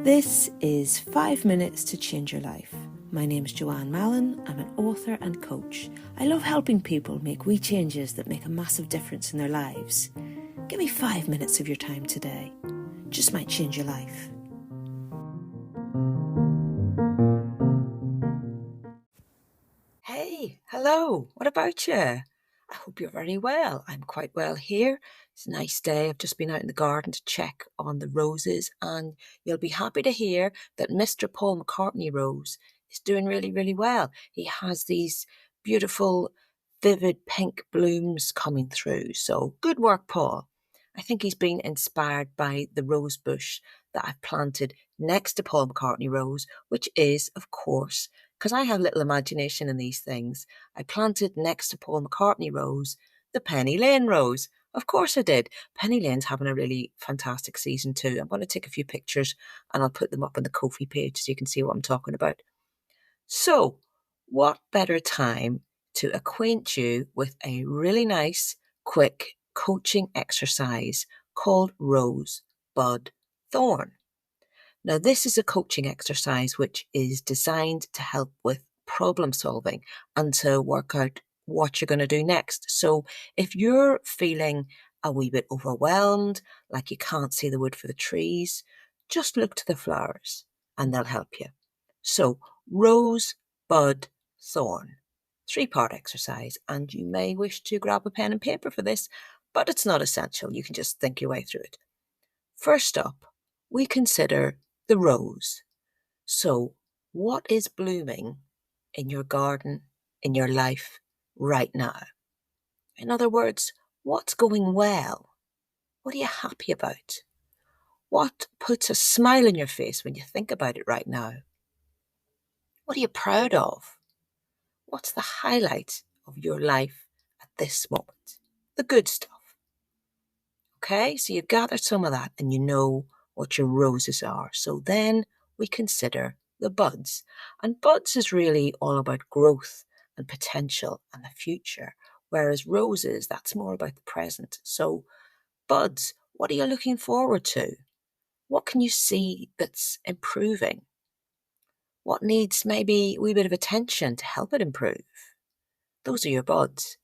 This is 5 Minutes to Change Your Life. My name is Joanne Mallon. I'm an author and coach. I love helping people make wee changes that make a massive difference in their lives. Give me 5 minutes of your time today. Just might change your life. Hey, hello, what about you? I hope you're very well. I'm quite well here. It's a nice day. I've just been out in the garden to check on the roses, and you'll be happy to hear that Mr. Paul McCartney rose is doing really, really well. He has these beautiful, vivid pink blooms coming through. So good work, Paul. I think he's been inspired by the rose bush that I've planted next to Paul McCartney rose, which is, of course, because I have little imagination in these things, I planted next to Paul McCartney rose the Penny Lane rose. Of course I did. Penny Lane's having a really fantastic season too. I'm going to take a few pictures and I'll put them up on the Ko-fi page so you can see what I'm talking about. So, what better time to acquaint you with a really nice, quick coaching exercise called Rose, Bud, Thorn. Now, this is a coaching exercise which is designed to help with problem solving and to work out what you're going to do next. So, if you're feeling a wee bit overwhelmed, like you can't see the wood for the trees, just look to the flowers and they'll help you. So, rose, bud, thorn. 3-part exercise, and you may wish to grab a pen and paper for this, but it's not essential. You can just think your way through it. First up, we consider the rose. So, what is blooming in your garden, in your life right now? In other words, what's going well? What are you happy about? What puts a smile on your face when you think about it right now? What are you proud of? What's the highlight of your life at this moment? The good stuff. Okay, so you've gathered some of that and you know what your roses are. So then we consider the buds. And buds is really all about growth and potential and the future, whereas roses, that's more about the present. So, buds, what are you looking forward to? What can you see that's improving? What needs maybe a wee bit of attention to help it improve? Those are your buds.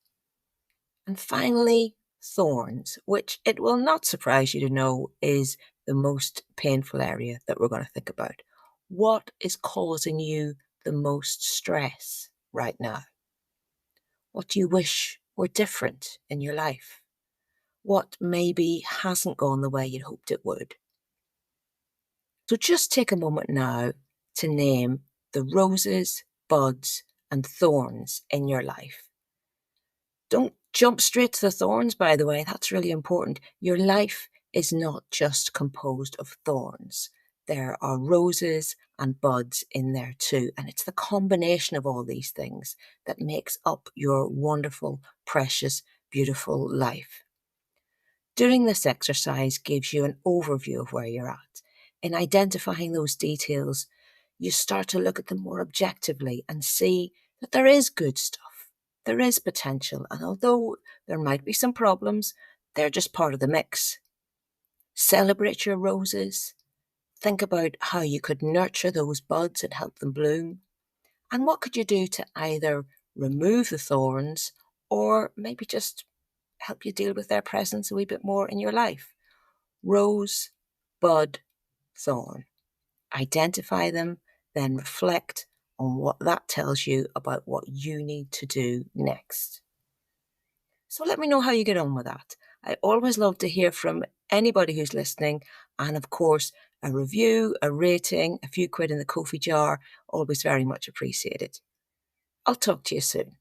And finally, thorns, which it will not surprise you to know is the most painful area that we're going to think about. What is causing you the most stress right now? What do you wish were different in your life? What maybe hasn't gone the way you'd hoped it would? So just take a moment now to name the roses, buds, and thorns in your life. Don't jump straight to the thorns, by the way. That's really important. Your life is not just composed of thorns. There are roses and buds in there too. And it's the combination of all these things that makes up your wonderful, precious, beautiful life. Doing this exercise gives you an overview of where you're at. In identifying those details, you start to look at them more objectively and see that there is good stuff. There is potential, and although there might be some problems, they're just part of the mix. Celebrate your roses. Think about how you could nurture those buds and help them bloom. And what could you do to either remove the thorns or maybe just help you deal with their presence a wee bit more in your life? Rose, bud, thorn. Identify them, then reflect on what that tells you about what you need to do next. So let me know how you get on with that. I always love to hear from anybody who's listening, and of course, a review, a rating, a few quid in the Ko-fi jar, always very much appreciated. I'll talk to you soon.